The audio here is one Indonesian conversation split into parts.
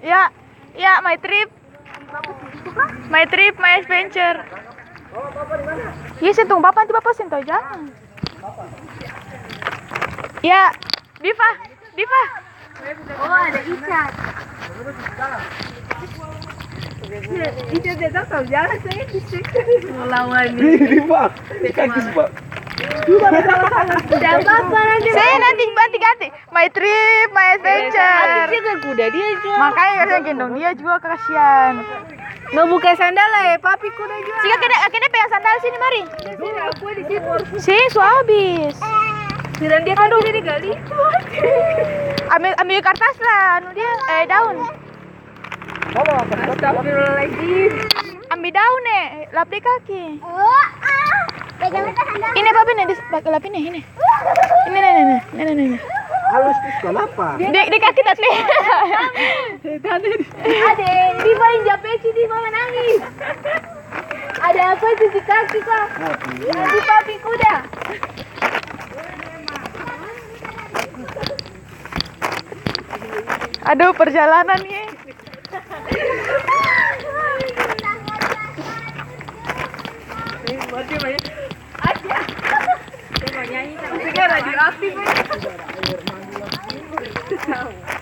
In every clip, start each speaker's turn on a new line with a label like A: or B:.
A: Ya, ya, my trip, my adventure. Iya, sentuh bapak nanti bapak sentuh jangan. Ya, Diva.
B: Oh, ada Icat. Icat dia tahu jalan saya mau lawan
C: Ini Pak, kaki Pak.
B: Tidak apa-apa nanti.
A: Saya nanti ganti. My trip, my adventure.
B: Dia kan kuda dia juga.
A: Makanya saya gendong dia juga kasihan.
B: Mau buka sandal lah ya, papi kuda juga.
A: Sika kena pengen sandal sini mari.
B: Sini aku di situ.
A: Sini su habis.
B: Dan dia kan udah digali.
A: Ambil kertas lah, anu dia daun.
B: Astagfirullahaladzim.
A: Ambil daun lap di kaki.
D: Pegang atas sandal.
A: Ini papi nih, lap ini. Ini.
C: Halus tuh kenapa?
A: Di kaki tadi.
B: Ade, di paling japeci di mama nangis. Ada apa sih di kaki kak? Nanti papi kuda.
A: Aduh, perjalanan nih.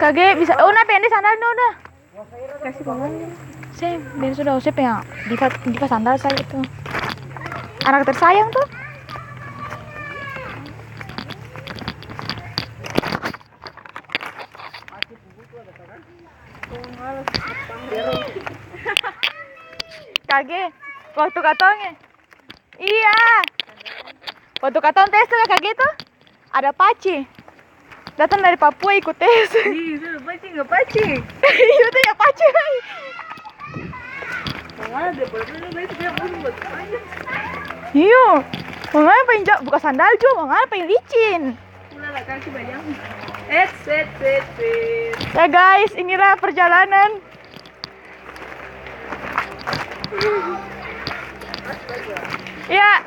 A: Kage bisa. Oh, nah pengen sandal udah. Kasih bangun. Saya biar sudah usah pengen Diva sandal saya itu. Anak tersayang tuh. Kage, waktu katongnya. Iya. Waktu katong tes tuh kage tuh ada paci. Datang dari Papua ikut tes.
B: Ih, sudah paci nggak paci?
A: Iya tuh ya paci.
B: Mana ada perlu itu dia pun buat aja.
A: Iya. Manganya pengen buka sandal juga, manganya pengen licin.
B: Udah lah kaki banyak. Set.
A: Ya guys, inilah perjalanan. Iya.